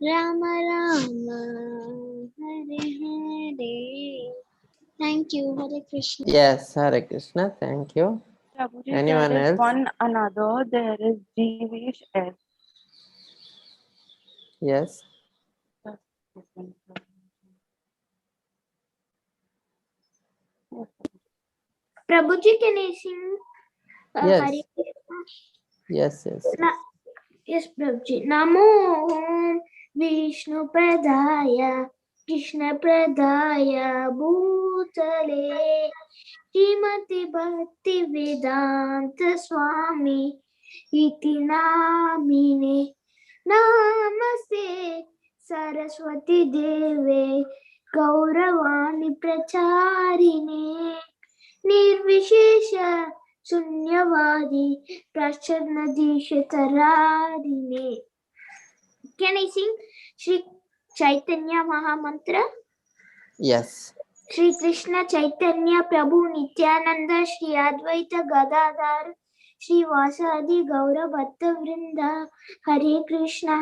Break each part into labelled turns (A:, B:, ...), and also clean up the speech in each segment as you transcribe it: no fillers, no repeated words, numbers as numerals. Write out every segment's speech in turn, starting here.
A: Rama Rama, Hare Hare. Thank you, Hare Krishna.
B: Yes, Hare Krishna. Thank you.
C: Prabhuji,
B: Anyone
C: there is
B: else?
C: one another. There is Jeevish S.
B: Yes.
C: Just a second, Prabhuji.
A: Prabhuji, can I sing
B: Yes.
A: Hare Krishna?
B: Yes. Yes.
A: Yes, Prabhuji. Namo Vishnu Pradaya Krishna Pradaya Bhutale Srimati Bhakti Vedanta Swami Iti Namine Namaste Saraswati Deve Gauravani Pracharine Nirvishesha Sunyavadi Prashanadishatararine. Can I sing Shri Chaitanya Mahamantra?
B: Yes.
A: Shri Krishna Chaitanya Prabhu Nityananda Shri Advaita Gadadhar Shri Vasadi Gaura Bhatta Vrinda Hare Krishna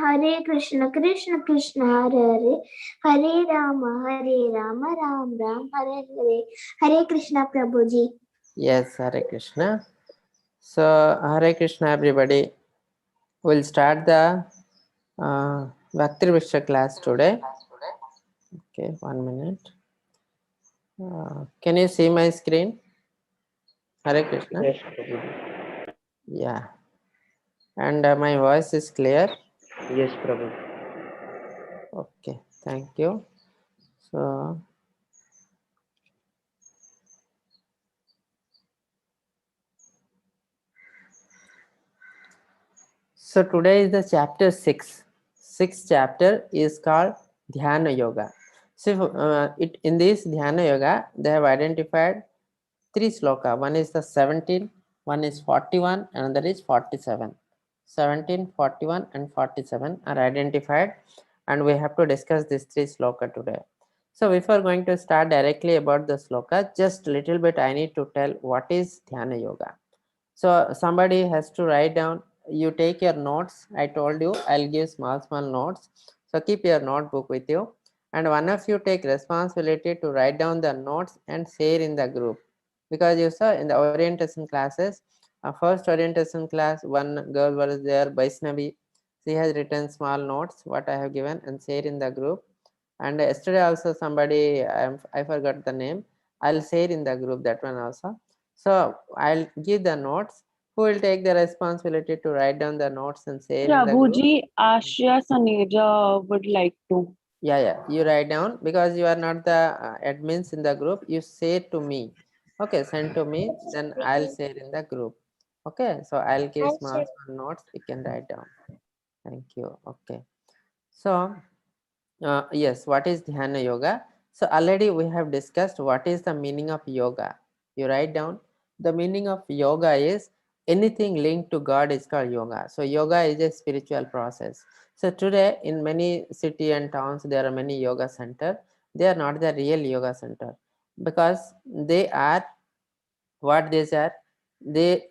A: Krishna Krishna Hare Hare Rama Ram Ram Hare Hare Hare Krishna Prabhuji.
B: Yes, Hare Krishna. So, Hare Krishna, everybody. We'll start the Bhakti Vriksha class today. Okay, 1 minute. Can you see my screen? Hare Krishna.
D: Yes, Prabhu.
B: Yeah. And my voice is clear.
D: Yes, Prabhu.
B: Okay, thank you. So today is the chapter 6. Sixth chapter is called Dhyana Yoga. So in this Dhyana Yoga, they have identified 3 sloka. One is the 17, one is 41, another is 47. 17, 41 and 47 are identified, and we have to discuss these 3 sloka today. So before going to start directly about the sloka, just a little bit I need to tell what is Dhyana Yoga. So somebody has to write down, you take your notes. I told you I'll give small notes. So keep your notebook with you. And one of you take responsibility to write down the notes and share in the group. Because you saw in the orientation classes, first orientation class, one girl was there, Vaishnavi. She has written small notes, what I have given, and share in the group. And yesterday also somebody, I forgot the name. I'll share in the group, that one also. So I'll give the notes. Who will take the responsibility to write down the notes and share in the group?
C: Prabhuji, Ashya Saneja would like to.
B: Yeah. You write down, because you are not the admins in the group. You say to me. Okay, send to me. Then I'll share in the group. Okay, so I'll give small notes. You can write down. Thank you. Okay. So yes, what is Dhyana Yoga? So already we have discussed what is the meaning of yoga. You write down, the meaning of yoga is anything linked to God is called yoga. So yoga is a spiritual process. So today in many city and towns there are many yoga center. They are not the real yoga center, because they are what these are. They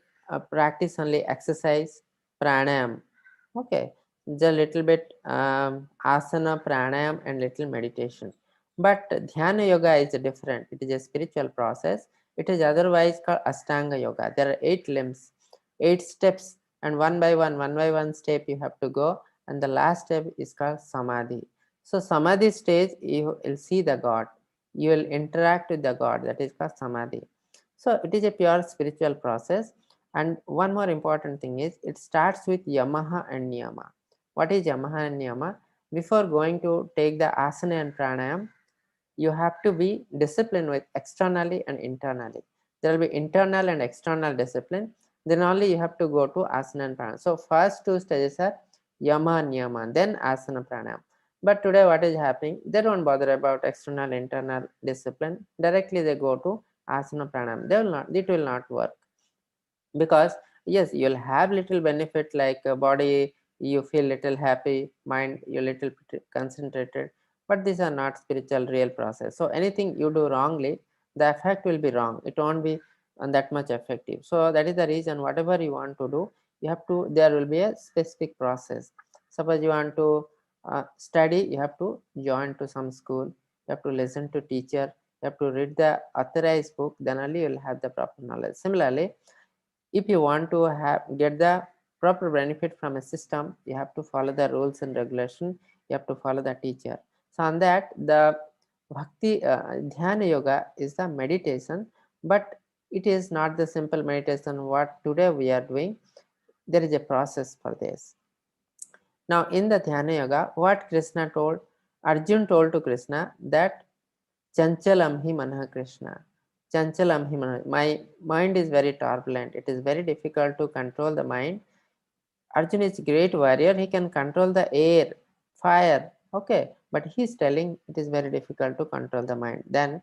B: practice only exercise, pranayam. Okay, the little bit asana, pranayam and little meditation. But dhyana yoga is different. It is a spiritual process. It is otherwise called ashtanga yoga. There are 8 limbs, 8 steps, and one by one step you have to go, and the last step is called samadhi. So samadhi stage, you will see the God, you will interact with the God, that is called samadhi. So it is a pure spiritual process. And one more important thing is, it starts with yamaha and niyama. What is yamaha and niyama? Before going to take the asana and pranayam, you have to be disciplined with externally and internally. There will be internal and external discipline. Then only you have to go to asana and pranayam. So first 2 stages are yama and niyama, then asana pranayam. But today what is happening? They don't bother about external internal discipline. Directly they go to asana pranayam. It will not work. Because yes, you'll have little benefit, like body, you feel little happy, mind you little concentrated, but these are not spiritual real process. So anything you do wrongly, the effect will be wrong. It won't be that much effective. So that is the reason, whatever you want to do, you have to, there will be a specific process. Suppose you want to study, you have to join to some school, you have to listen to teacher, you have to read the authorized book, then only you will have the proper knowledge. Similarly, if you want to get the proper benefit from a system, you have to follow the rules and regulation, you have to follow the teacher. So on that, the bhakti dhyana yoga is the meditation, but it is not the simple meditation what today we are doing. There is a process for this. Now in the dhyana yoga, what Krishna told, Arjun told to Krishna that chanchalam hi manah Krishna. Chanchalam hi manah. My mind is very turbulent. It is very difficult to control the mind. Arjun is a great warrior. He can control the air, fire. Okay. But he is telling it is very difficult to control the mind. Then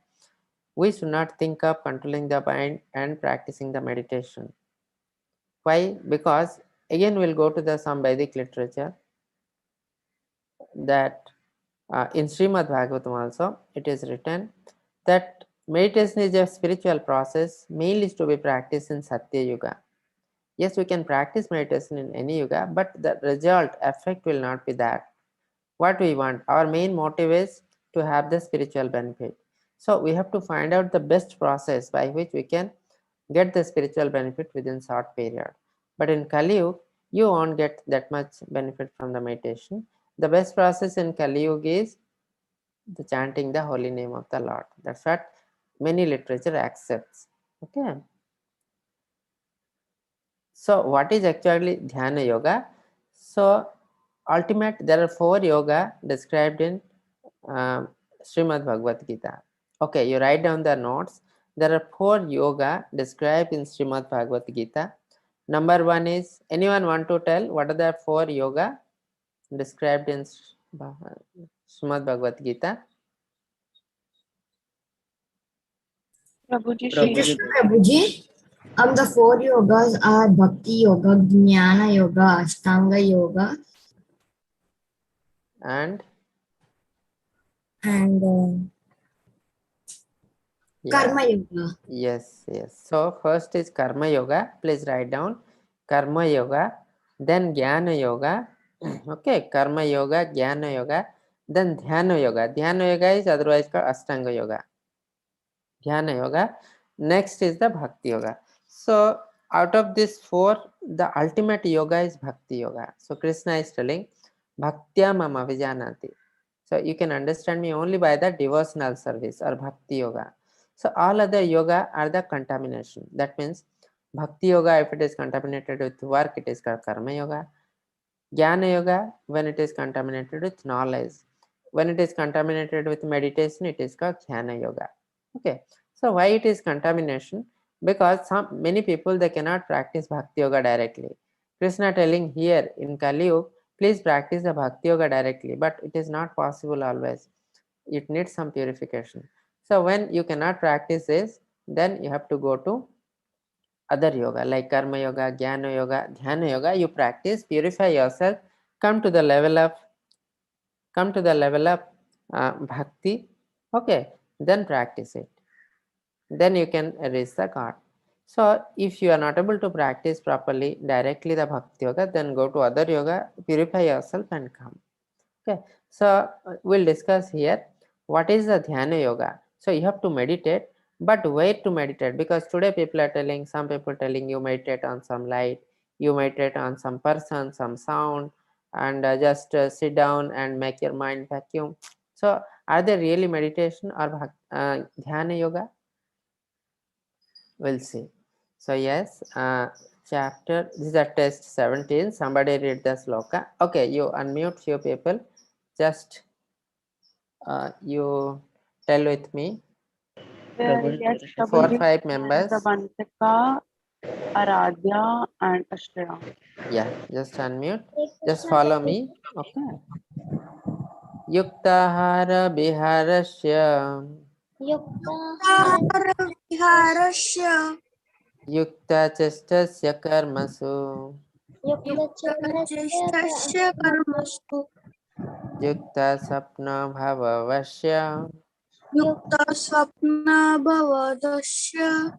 B: we should not think of controlling the mind and practicing the meditation. Why? Because again we'll go to the some Vedic literature that in Srimad Bhagavatam also it is written that meditation is a spiritual process mainly to be practiced in Satya Yuga. Yes, we can practice meditation in any yuga, but the result effect will not be that what we want. Our main motive is to have the spiritual benefit. So we have to find out the best process by which we can get the spiritual benefit within short period. But in Kali Yuga, you won't get that much benefit from the meditation. The best process in Kali Yuga is the chanting the holy name of the Lord. That's what many literature accepts. Okay. So what is actually Dhyana Yoga? So there are 4 yoga described in Srimad Bhagavad Gita. Okay, you write down the notes. There are 4 yoga described in Srimad Bhagavad Gita. Number 1 is, anyone want to tell what are the 4 yoga described in Srimad Bhagavad Gita?
C: Prabhuji,
D: Prabhuji.
C: she
E: Prabhuji, the 4 yogas are Bhakti Yoga, Dhyana Yoga, Ashtanga Yoga,
B: And
E: and Karma Yoga.
B: Yes. So first is Karma Yoga. Please write down Karma Yoga, then Jnana Yoga. Okay, Karma Yoga, Jnana Yoga, then Dhyana Yoga. Dhyana Yoga is otherwise called Ashtanga Yoga. Dhyana Yoga. Next is the Bhakti Yoga. So out of these 4, the ultimate yoga is Bhakti Yoga. So Krishna is telling Bhaktya Mama Vijanati. So you can understand me only by the devotional service or Bhakti Yoga. So all other yoga are the contamination. That means Bhakti Yoga, if it is contaminated with work, it is called Karma Yoga. Jnana Yoga, when it is contaminated with knowledge. When it is contaminated with meditation, it is called Dhyana Yoga. Okay. So why it is contamination? Because many people, they cannot practice Bhakti Yoga directly. Krishna telling here in Kali Yuga, please practice the Bhakti Yoga directly, but it is not possible always. It needs some purification. So when you cannot practice this, then you have to go to other yoga like Karma Yoga, Jnana Yoga, Dhyana Yoga. You practice, purify yourself, come to the level of bhakti. Okay, then practice it. Then you can reach the God. So if you are not able to practice properly directly the Bhakti Yoga, then go to other yoga, purify yourself and come. Okay, so we'll discuss here what is the Dhyana Yoga. So you have to meditate, but where to meditate? Because today people are telling, some people telling you meditate on some light, you meditate on some person, some sound, and just sit down and make your mind vacuum. So are they really meditation or Dhyana Yoga? We'll see. So yes, chapter, this is a test 17. Somebody read the sloka. Okay, you unmute few people. Just you tell with me.
C: yes,
B: 4
C: Prabhuji,
B: 5 members.
C: Davantika, Aradhya, and Ashreya.
B: Yeah, just unmute. Just follow me. Okay. Yuktahara Biharasya
A: Viharasya
B: Yukta Chestasya Karmasu
A: Yuktasya karmasu
B: Yukta Sapna Bhavavasya
A: Yukta swapna bhavadasya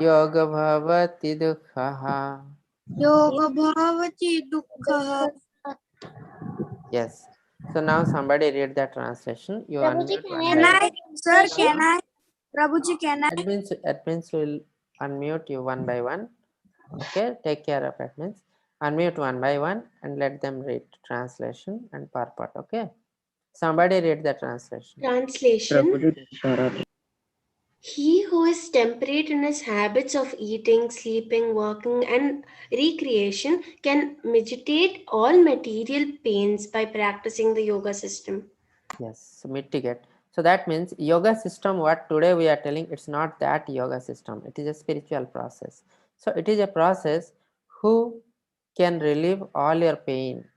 B: Yoga Bhavati Dukhaha.
A: Yoga bhavati dukkha.
B: Yes. So now somebody read the translation. You
A: Prabhuji,
B: unmute
A: can
B: one
A: I
B: by
A: read
B: one.
A: the translation?
F: Prabhuji, can I?
B: Admins will unmute you one by one. Okay, take care of admins. Unmute one by one and let them read translation and purport. Okay, somebody read the translation.
G: Translation:
D: Prabhuji, this is Bharat.
G: He who is temperate in his habits of eating, sleeping, working, and recreation can mitigate all material pains by practicing the yoga system.
B: Yes, mitigate. So that means yoga system, what today we are telling, it's not that yoga system. It is a spiritual process. So it is a process who can relieve all your pain.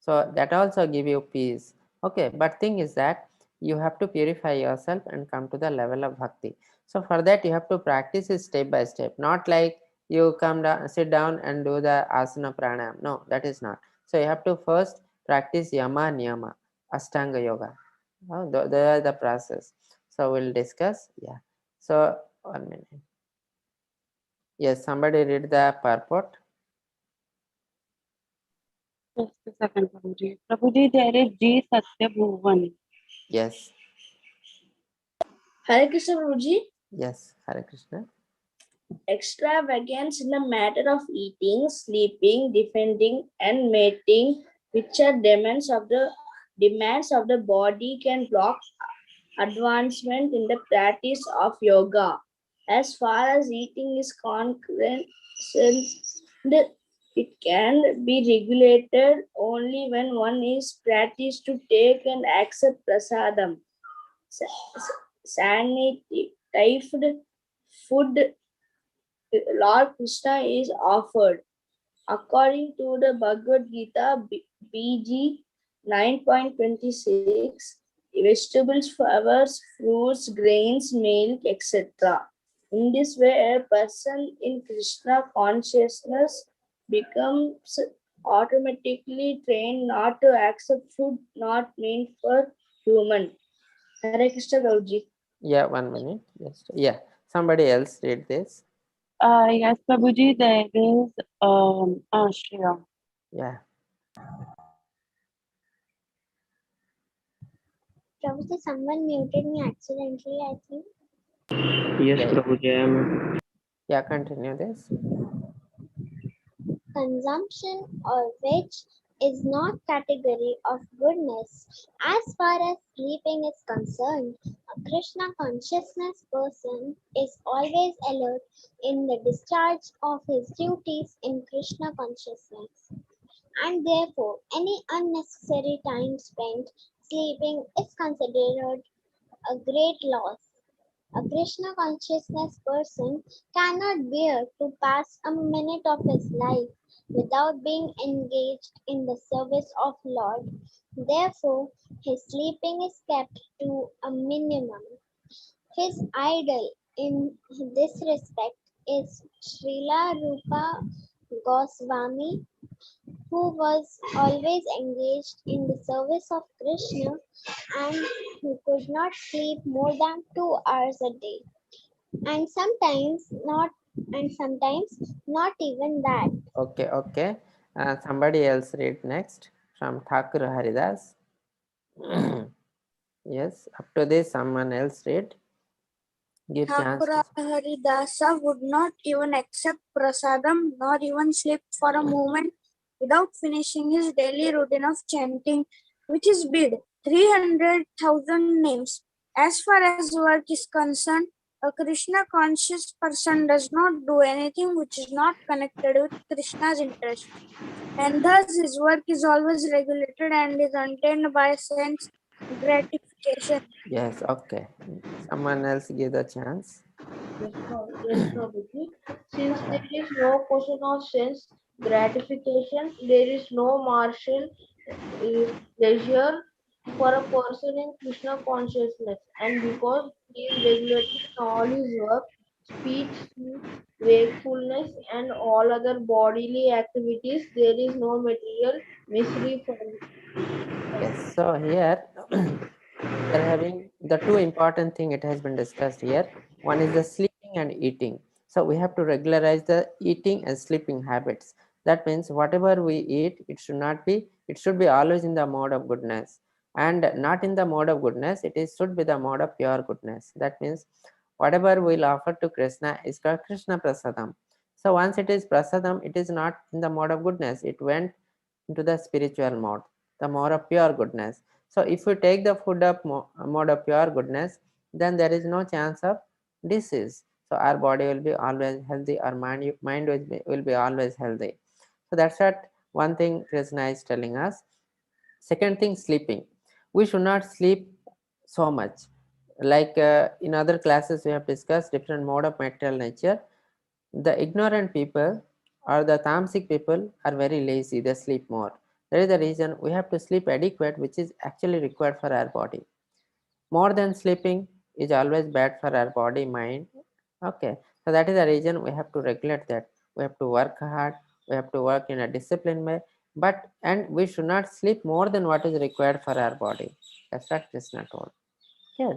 B: So that also give you peace. Okay, but thing is that you have to purify yourself and come to the level of bhakti. So for that you have to practice it step by step, not like you come down, sit down and do the asana pranayam. No, that is not. So you have to first practice yama niyama, ashtanga yoga. They are the process. So we'll discuss. Yeah. So 1 minute. Yes, somebody read the purport.
C: Just a second, Prabhuji. Prabhuji, there is G. Satyabhuvan.
B: Yes.
F: Hare Krishna, Prabhuji.
B: Yes. Hare Krishna.
F: Extravagance in the matter of eating, sleeping, defending, and mating, which are demands of the body, can block advancement in the practice of yoga. As far as eating is concerned, it can be regulated only when one is practiced to take and accept prasadam. Sanitized food Lord Krishna is offered. According to the Bhagavad Gita, BG 9.26, vegetables, flowers, fruits, grains, milk, etc. In this way, a person in Krishna consciousness becomes automatically trained not to accept food not meant for human. Hare Krishna, Prabhuji.
B: Yeah, 1 minute. Just yeah. Somebody else read this.
C: Yes, Prabhuji, there is Shreya.
B: Yeah.
A: Prabhuji, someone muted me accidentally, I think.
D: Yes,
B: Yeah.
D: Prabhuji, I am.
B: Yeah. Continue this.
A: Consumption or which is not category of goodness. As far as sleeping is concerned, a Krishna consciousness person is always alert in the discharge of his duties in Krishna consciousness, and therefore any unnecessary time spent sleeping is considered a great loss. A Krishna consciousness person cannot bear to pass a minute of his life without being engaged in the service of Lord. Therefore, his sleeping is kept to a minimum. His idol in this respect is Srila Rupa Goswami, who was always engaged in the service of Krishna and who could not sleep more than 2 hours a day, and sometimes not even that.
B: Okay. Okay. Somebody else read next from Thakur Haridas. Yes. Up to this, someone else read. Give chance.
F: Thakur Haridasa would not even accept prasadam nor even sleep for a moment without finishing his daily routine of chanting, which is bid 300,000 names. As far as work is concerned, a Krishna conscious person does not do anything which is not connected with Krishna's interest, and thus his work is always regulated and is untainted by sense gratification.
B: Yes. Okay. Someone else give the chance.
H: Yes, Prabhuji. Since there is no question of sense gratification, there is no martial pleasure for a person in Krishna consciousness, and because he is regulated in all his work, speech, sleep, wakefulness, and all other bodily activities, there is no material misery for him.
B: Yes. So here we are having the two important thing it has been discussed here. One is the sleeping and eating. So we have to regularize the eating and sleeping habits. That means whatever we eat, it should be always in the mode of goodness. and not in the mode of goodness. It is should be the mode of pure goodness. That means whatever we'll offer to Krishna is called Krishna Prasadam. So once it is Prasadam, it is not in the mode of goodness. It went into the spiritual mode, the mode of pure goodness. So if we take the food of mode of pure goodness, then there is no chance of disease. So our body will be always healthy, our mind will be always healthy. So that's what one thing Krishna is telling us. Second thing, sleeping. We should not sleep so much. Like in other classes, we have discussed different mode of material nature. The ignorant people or the tamasic people are very lazy. They sleep more. That is the reason we have to sleep adequate, which is actually required for our body. More than sleeping is always bad for our body, mind. Okay, so that is the reason we have to regulate that. We have to work hard. We have to work in a disciplined way. But and we should not sleep more than what is required for our body. That's what Krishna told. Yes.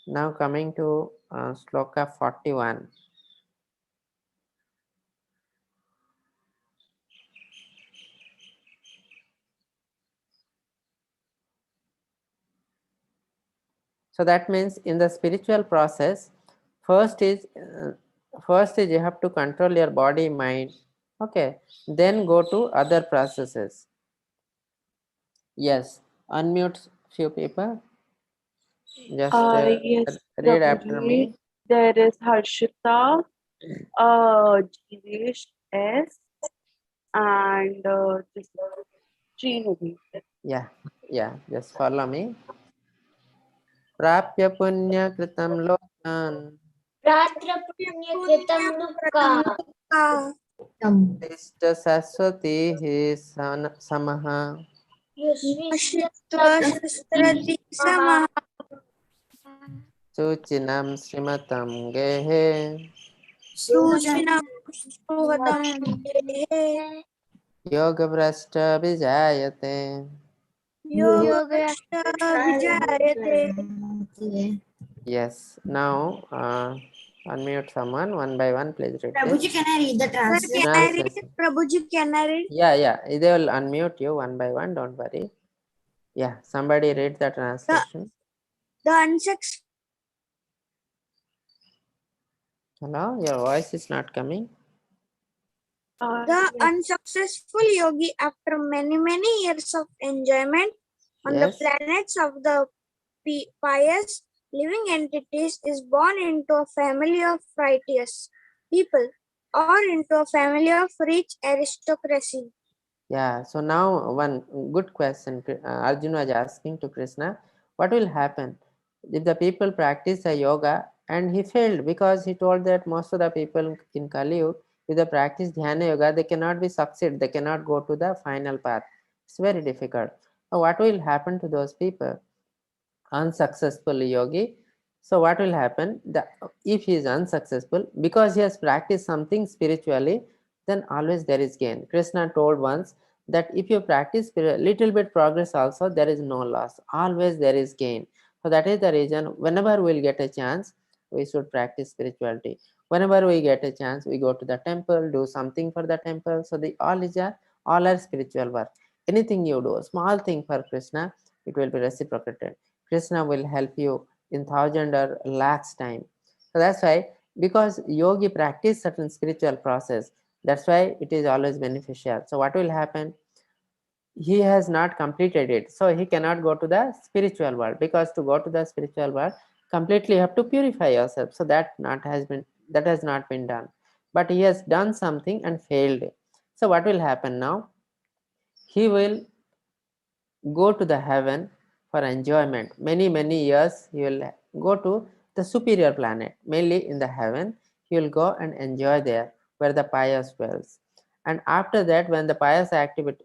B: Now coming to Sloka 41. So that means in the spiritual process, first is you have to control your body, mind. Okay, then go to other processes. Yes, unmute few people. Just
C: Yes,
B: read after
C: Prabhuji.
B: me.
C: There is Harshita, Jivesh S, and this Srinavi.
B: Yeah, just follow me. Prapya punya kritam lokan
A: Ratra punyakritam loka
B: Ishta Saraswati samaha
A: yusvishta
F: Shashrati
A: samaha
B: Suchinam Srimatam Gehe
F: Sujana Suvatam
B: Yoga Brashta Vijayate.
F: Yoga Vijayate.
B: Yes, now unmute someone one by one, please read this.
E: Prabhuji, can I read the
F: Sir, can
E: translation?
F: I read?
B: Translation.
F: Prabhuji, can I read?
B: Yeah, they will unmute you one by one, don't worry. Yeah, somebody read the translation.
F: The unsuccessful
B: Hello, your voice is not coming.
F: The unsuccessful yogi, after many years of enjoyment on the
B: Yes.
F: planets of the pious living entities, is born into a family of righteous people or into a family of rich aristocracy.
B: Yeah, so now one good question Arjuna was asking to Krishna, what will happen if the people practice a yoga and he failed because he told that most of the people in Kali Yuga, if they practice Dhyana yoga, they cannot be succeed, they cannot go to the final path. It's very difficult. So what will happen to those people? Unsuccessful yogi. So what will happen? If he is unsuccessful because he has practiced something spiritually, then always there is gain. Krishna told once that if you practice little bit progress also, there is no loss. Always there is gain. So that is the reason whenever we'll get a chance, we should practice spirituality. Whenever we get a chance, we go to the temple, do something for the temple. So all are spiritual work. Anything you do, small thing for Krishna, it will be reciprocated. Krishna will help you in thousand or lakhs time. So that's why, because yogi practice certain spiritual process, that's why it is always beneficial. So what will happen? He has not completed it, so he cannot go to the spiritual world, because to go to the spiritual world completely you have to purify yourself. So that has not been done. But he has done something and failed. So what will happen now? He will go to the heaven for enjoyment. Many years he will go to the superior planet, mainly in the heaven. He will go and enjoy there where the pious dwells. And after that, when the pious activity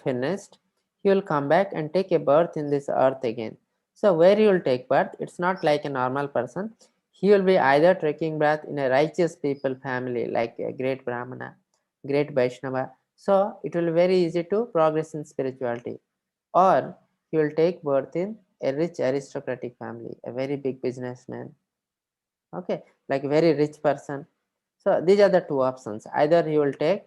B: finished, he will come back and take a birth in this earth again. So where he will take birth, it's not like a normal person. He will be either taking birth in a righteous people family, like a great Brahmana, great Vaishnava. So it will be very easy to progress in spirituality. Or he will take birth in a rich aristocratic family, a very big businessman. Okay, like a very rich person. So these are the two options. Either he will take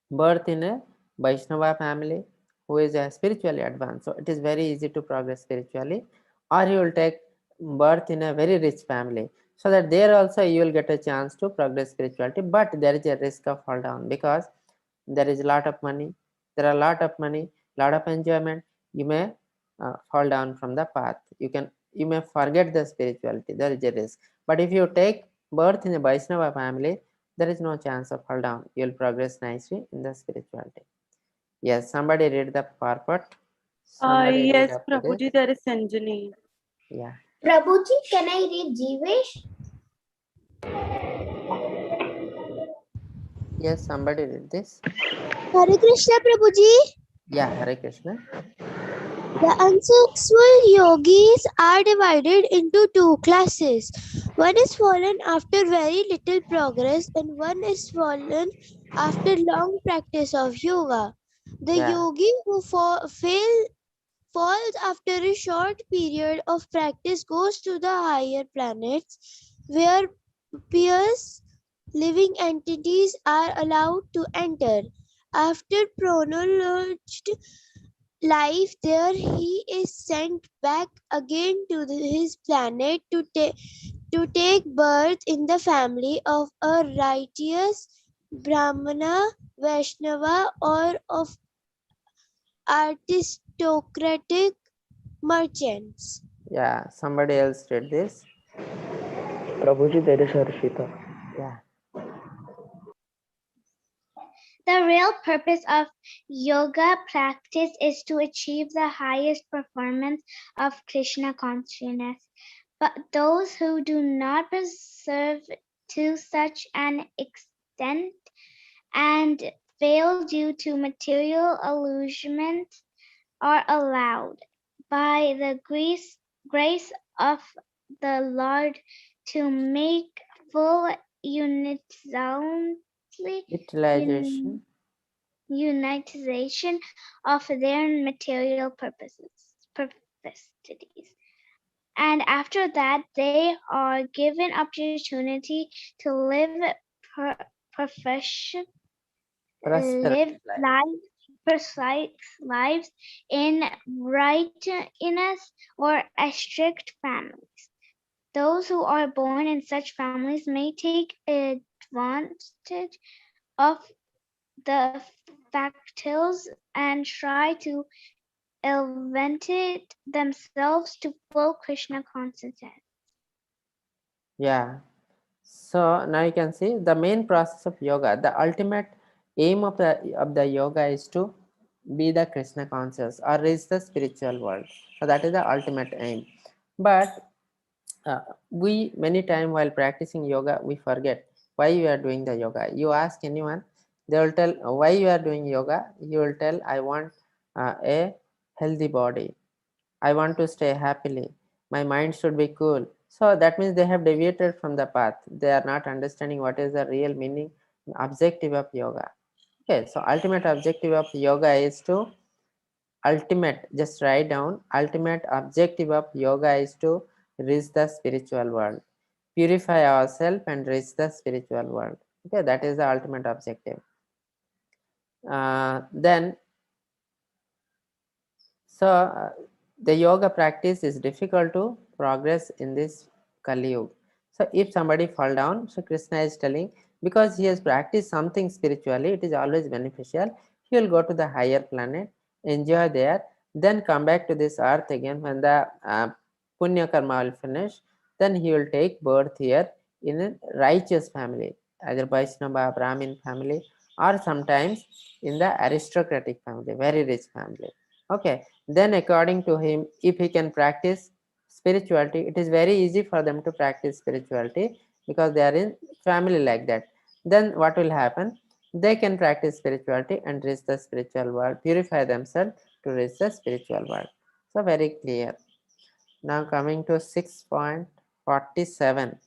B: birth in a Vaishnava family, who is spiritually advanced. So it is very easy to progress spiritually, or you will take birth in a very rich family, so that there also you will get a chance to progress spirituality. But there is a risk of fall down, because there is a lot of money, lot of enjoyment. You may fall down from the path. You may forget the spirituality. There is a risk. But if you take birth in a Vaishnava family, there is no chance of fall down. You will progress nicely in the spirituality. Yes, somebody read the purport. Somebody read
C: Yes,
B: up to this.
C: Prabhuji, there is Sanjani.
B: Yeah.
A: Prabhuji, can I read Jeevesh?
B: Yes, somebody read this.
I: Hare Krishna Prabhuji.
B: Yeah, Hare Krishna.
I: The unsuccessful yogis are divided into two classes. One is fallen after very little progress, and one is fallen after long practice of yoga. The
B: Yeah.
I: yogi who falls after a short period of practice goes to the higher planets, where pious living entities are allowed to enter. After prolonged life there, he is sent back again to his planet to take birth in the family of a righteous Brahmana, Vaishnava, or of aristocratic merchants.
B: Yeah, somebody else read this.
D: Prabhuji, there is Harshita.
B: Yeah.
A: The real purpose of yoga practice is to achieve the highest performance of Krishna consciousness. But those who do not persevere to such an extent and fail due to material illusions are allowed, by the grace of the Lord, to make full
B: Utilization.
A: unitization of their material perversities. And after that, they are given opportunity to live profession, live precise lives in righteousness or a strict families. Those who are born in such families may take advantage of the faculties and try to elevate themselves to full Krishna consciousness.
B: Yeah. So now you can see the main process of yoga. The ultimate aim of the yoga is to be the Krishna conscious or reach the spiritual world. So that is the ultimate aim. But we many time while practicing yoga, we forget why you are doing the yoga. You ask anyone, they will tell why you are doing yoga. You will tell, I want a healthy body. I want to stay happily. My mind should be cool. So that means they have deviated from the path. They are not understanding what is the real meaning, objective of yoga. Okay, so ultimate objective of yoga is to just write down, ultimate objective of yoga is to reach the spiritual world, purify ourselves and reach the spiritual world. Okay, that is the ultimate objective. Then the yoga practice is difficult to progress in this Kali Yuga. So if somebody fall down, so Krishna is telling, because he has practiced something spiritually, it is always beneficial. He will go to the higher planet, enjoy there, then come back to this earth again when the Punya Karma will finish. Then he will take birth here in a righteous family, either Vaishnava, Brahmin family, or sometimes in the aristocratic family, very rich family. Okay, then according to him, if he can practice spirituality, it is very easy for them to practice spirituality because they are in family like that. Then what will happen? They can practice spirituality and reach the spiritual world, purify themselves to reach the spiritual world. So very clear. Now coming to 6.47.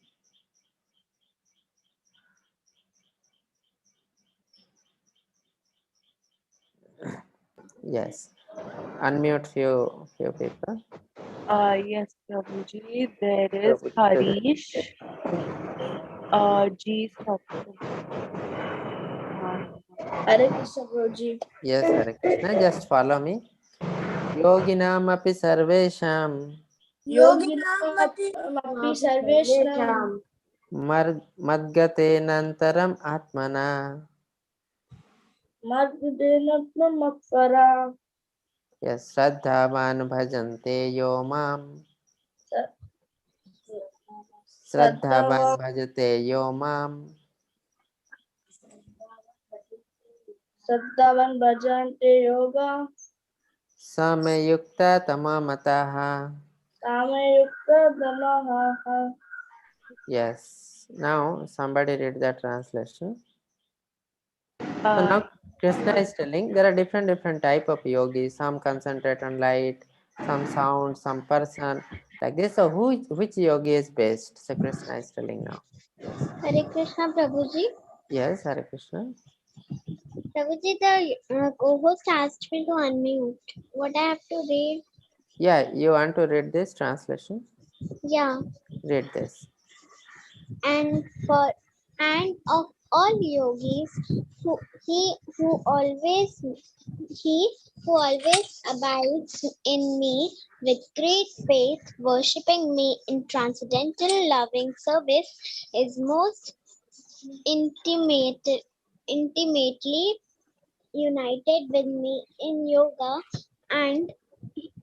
B: Yes, unmute few people.
C: Yes, Prabhuji, there is Harish. G. Satyam.
H: Hare Krishna Prabhuji.
B: Yes, Hare Krishna. Just follow me. Yoginam api sarvesham
H: Yoginamapi sarvesham
B: madgatenantaram atmana.
H: madhudenatmamakara
B: Yes, Shraddhavan bhajante yo mam. Shraddhavan bhajate yo mam.
H: Sattavan bhajante yoga
B: Samayukta tamamataha.
H: samayukta damaha.
B: Yes. Now somebody read the translation. So
C: Uh,
B: now Krishna is telling there are different type of yogis. Some concentrate on light, some sound, some person like this. So which yogi is best? So Krishna is telling now. Yes.
A: Hare Krishna Prabhuji.
B: Yes, Hare Krishna.
A: Prabhuji, the co-host asked me to unmute. What I have to read?
B: Yeah, you want to read this translation?
A: Yeah.
B: Read this.
A: And of all yogis, who he who always abides in me with great faith, worshipping me in transcendental loving service, is most intimately united with me in yoga and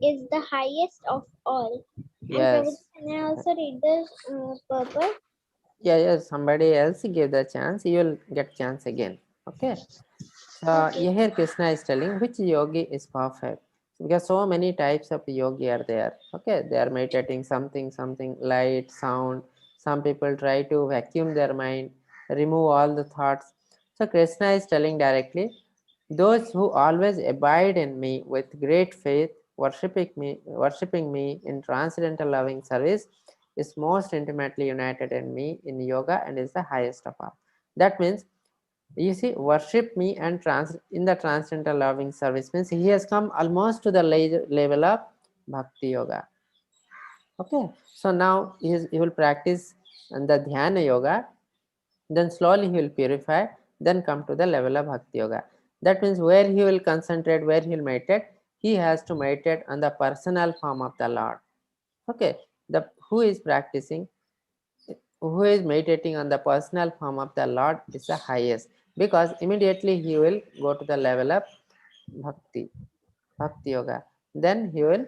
A: is the highest of all. And Prabhuji,
B: Yes.
A: can I also read the purpose?
B: Yeah, somebody else give the chance, you will get chance again. Okay. So
A: Okay.
B: here Krishna is telling which yogi is perfect. Because so many types of yogi are there. Okay, they are meditating something, light, sound. Some people try to vacuum their mind, remove all the thoughts. So Krishna is telling directly, those who always abide in me with great faith, worshipping me in transcendental loving service, is most intimately united in me in yoga and is the highest of all. That means, you see, worship me and in the transcendental loving service means he has come almost to the level of bhakti yoga. Okay, so now he will practice the dhyana yoga, then slowly he will purify, then come to the level of bhakti yoga. That means where he will concentrate, where he will meditate, he has to meditate on the personal form of the Lord. Okay, the who is practicing, who is meditating on the personal form of the Lord is the highest, because immediately he will go to the level of bhakti yoga, then he will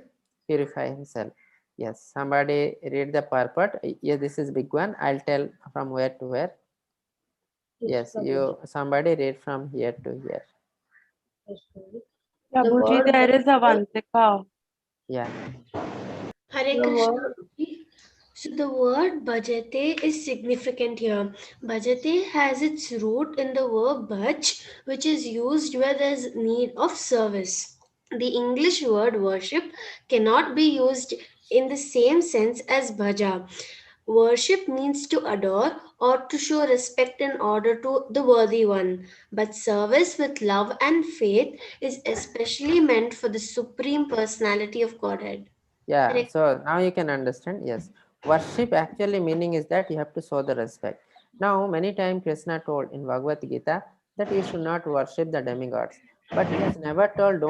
B: purify himself. Yes, somebody read the purport. Yeah, this is big one, I'll tell from where to where. Yes, you somebody read from here to here.
C: Prabhuji, there is Avantika.
B: Yeah.
G: Hare Krishna. So the word bhajate is significant here. Bhajate has its root in the verb bhaj, which is used where there is need of service. The English word worship cannot be used in the same sense as bhaja. Worship means to adore or to show respect and order to the worthy one, but service with love and faith is especially meant for the Supreme Personality of Godhead.
B: Yeah,
G: Hare
B: so now you can understand. Yes, worship actually meaning is that you have to show the respect. Now, many times Krishna told in Bhagavad Gita that you should not worship the demigods, but he has never told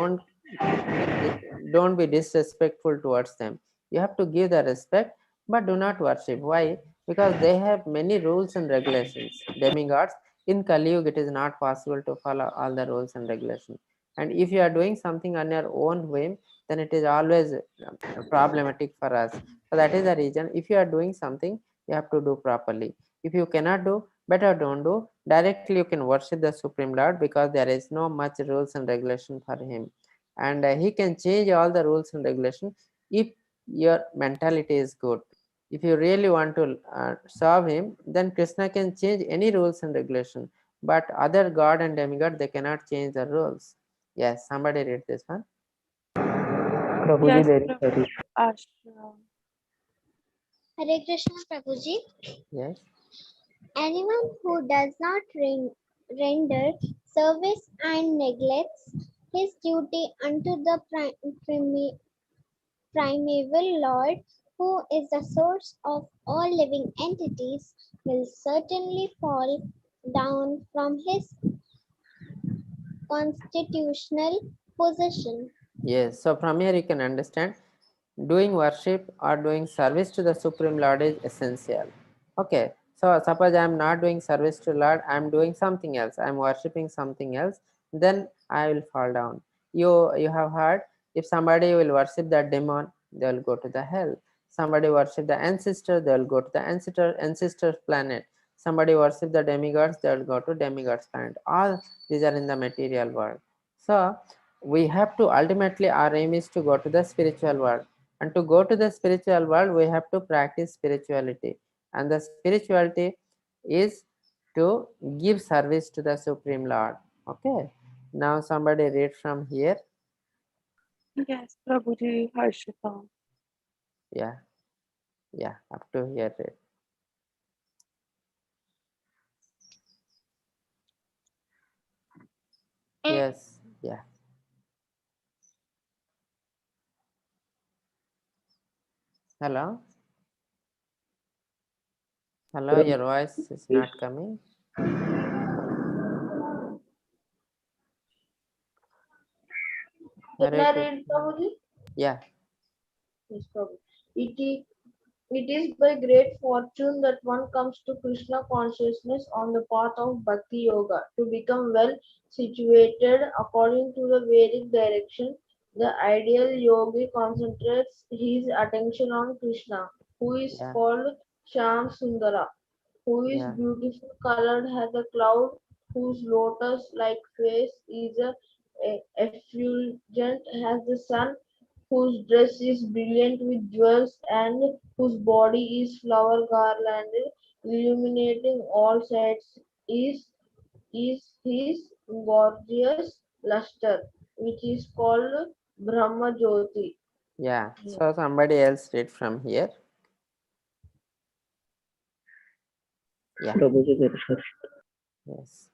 B: don't be disrespectful towards them. You have to give the respect, but do not worship. Why? Because they have many rules and regulations. Demigods in Kali Yuga, it is not possible to follow all the rules and regulations. And if you are doing something on your own whim, then it is always problematic for us. So that is the reason, if you are doing something, you have to do properly. If you cannot do, better don't do. Directly you can worship the Supreme Lord, because there is no much rules and regulation for him, and he can change all the rules and regulation if your mentality is good. If you really want to serve him, then Krishna can change any rules and regulation, but other god and demigod, they cannot change the rules. Yes, somebody read this one.
D: Prabhuji,
C: Yes,
D: there is Harish.
C: Ashra.
A: Hare Krishna Prabhuji.
B: Yes.
A: Anyone who does not render service and neglects his duty unto the primeval Lord, who is the source of all living entities, will certainly fall down from his
I: constitutional position.
B: Yes, so from here you can understand doing worship or doing service to the Supreme Lord is essential. Okay, so suppose I am not doing service to Lord, I am doing something else, I am worshipping something else, then I will fall down. You have heard, if somebody will worship the demon, they will go to the hell. Somebody worship the ancestor, they will go to the ancestor planet. Somebody worship the demigods, they will go to demigods planet. All these are in the material world. So we have to ultimately, our aim is to go to the spiritual world, and to go to the spiritual world we have to practice spirituality, and the spirituality is to give service to the Supreme Lord. Okay, now somebody read from here.
C: Yes, Prabhuji, Harshita.
B: Yeah, up to here read. Yes, yeah. Hello, your voice is not coming.
H: Can
B: Hare
H: I
B: Krishna.
H: read, Prabhuji?
B: Yeah,
H: Yes, Prabhuji. It is by great fortune that one comes to Krishna consciousness on the path of Bhakti Yoga. To become well situated according to the Vedic direction, the ideal yogi concentrates his attention on Krishna, who is
B: yeah,
H: called Shyam Sundara, who is
B: yeah,
H: beautiful colored as a cloud, whose lotus-like face is effulgent as the sun, whose dress is brilliant with jewels, and whose body is flower garlanded, illuminating all sides, is his gorgeous luster, which is called Brahma Jyoti.
B: yeah. So somebody else read from here. Yeah. Yes.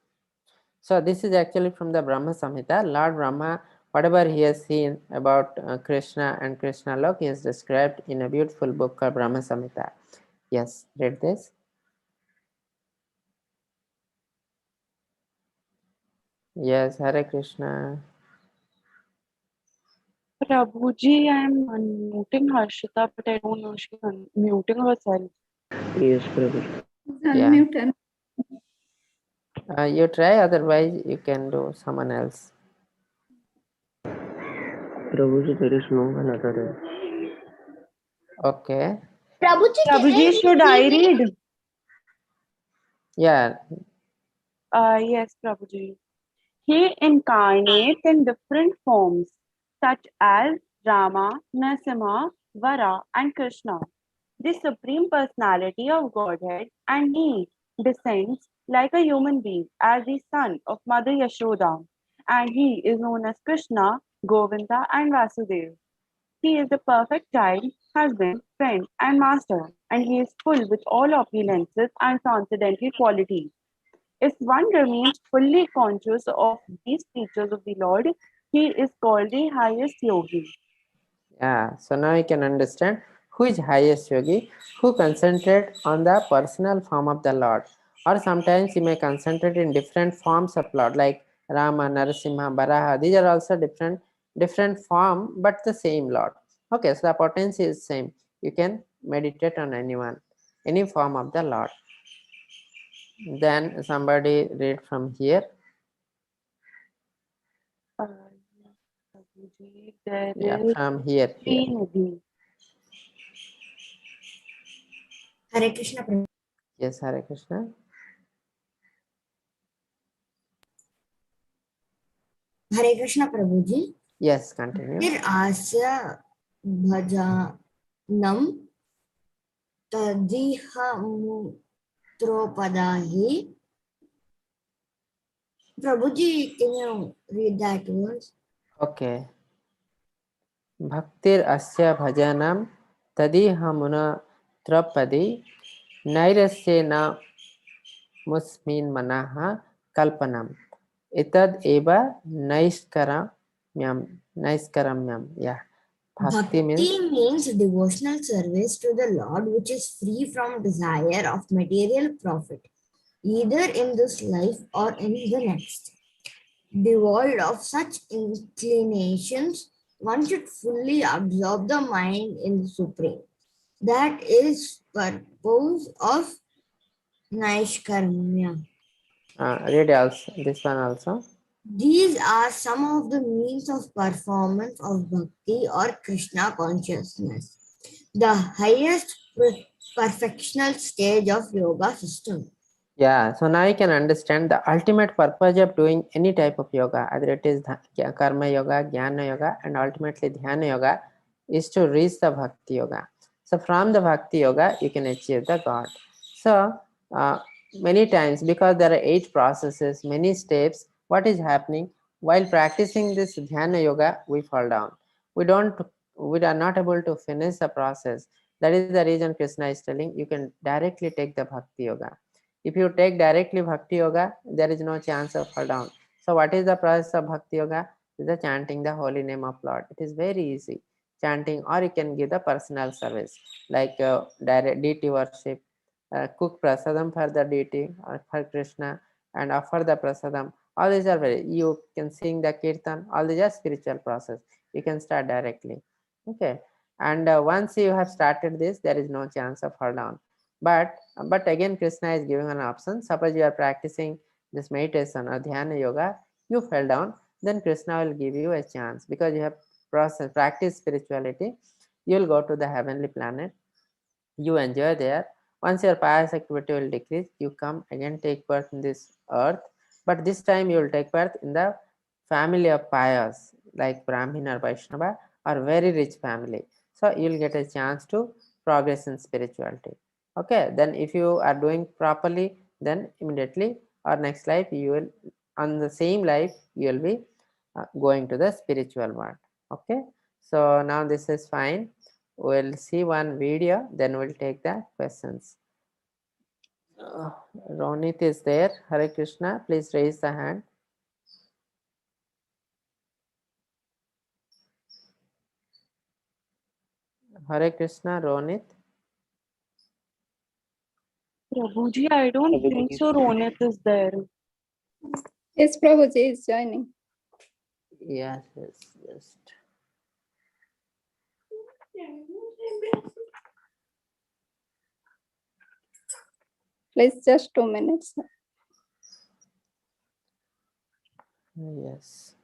B: So this is actually from the Brahma Samhita. Lord Brahma, whatever he has seen about Krishna and Krishna Lok, he has described in a beautiful book called Brahma Samhita. Yes, read this. Yes, Hare Krishna.
C: Prabhuji, I am unmuting Harshita, but I don't know she's unmuting herself.
D: Yes, Prabhuji.
B: Yeah. You try, otherwise you can do someone else.
D: Prabhuji, there is no another.
B: Okay.
C: Prabhuji, should I read?
B: Yeah.
C: Yes, Prabhuji. He incarnates in different forms, such as Rama, Narasimha, Vara, and Krishna, the Supreme Personality of Godhead, and he descends like a human being as the son of Mother Yashoda, and he is known as Krishna, Govinda, and Vasudeva. He is the perfect child, husband, friend, and master, and he is full with all opulences and transcendental qualities. If one remains fully conscious of these features of the Lord, he is called the highest yogi.
B: Yeah. So now you can understand who is highest yogi, who concentrate on the personal form of the Lord. Or sometimes he may concentrate in different forms of Lord, like Rama, Narasimha, Baraha. These are also different form, but the same Lord. Okay, so the potency is same. You can meditate on anyone, any form of the Lord. Then somebody read from here.
C: There
B: Yeah,
C: is
B: from here.
C: Srinidhi.
E: Hare Krishna Prabhu.
B: Yes, Hare Krishna.
E: Hare Krishna Prabhuji.
B: Yes, continue.
E: Asya bhajanam tadiha mutropadahi. Prabhuji, can you read that once?
B: Okay. Bhaktir asya bhajanam tadi hamuna trapadi nairasya na musmin manaha kalpanam itad eva naiskaramyam. Yeah. Bhakti
E: means devotional service to the Lord, which is free from desire of material profit, either in this life or in the next. Devoid of such inclinations, one should fully absorb the mind in the Supreme. That is purpose of Naishkarmya.
B: Read also this one also.
E: These are some of the means of performance of bhakti or Krishna consciousness, the highest perfectional stage of yoga system.
B: Yeah, so now you can understand the ultimate purpose of doing any type of yoga, either it is karma yoga, jnana yoga, and ultimately dhyana yoga, is to reach the bhakti yoga. So from the bhakti yoga, you can achieve the God. So many times, because there are 8 processes, many steps, what is happening while practicing this dhyana yoga, we fall down. We are not able to finish the process. That is the reason Krishna is telling you can directly take the bhakti yoga. If you take directly Bhakti Yoga, there is no chance of fall down. So what is the process of Bhakti Yoga? Is the chanting the holy name of Lord. It is very easy. Chanting, or you can give the personal service like direct deity worship, cook prasadam for the deity or for Krishna and offer the prasadam. All these are very, you can sing the kirtan, all these are spiritual process. You can start directly. Okay. And once you have started this, there is no chance of fall down. But again, Krishna is giving an option. Suppose you are practicing this meditation or dhyana yoga, you fell down, then Krishna will give you a chance because you have practiced spirituality. You will go to the heavenly planet. You enjoy there. Once your pious activity will decrease, you come again, take birth in this earth. But this time you will take birth in the family of pious, like Brahmin or Vaishnava, or very rich family. So you will get a chance to progress in spirituality. Okay, then if you are doing properly, then immediately or next life you will, on the same life, you will be going to the spiritual world. Okay, so now this is fine. We'll see one video, then we'll take the questions. Ronit is there. Hare Krishna, please raise the hand. Hare Krishna, Ronit.
C: Prabhuji, I don't think so. Ronit is there.
J: Yes, Prabhuji is joining.
B: Yes, just.
J: Please, just 2 minutes.
B: Yes.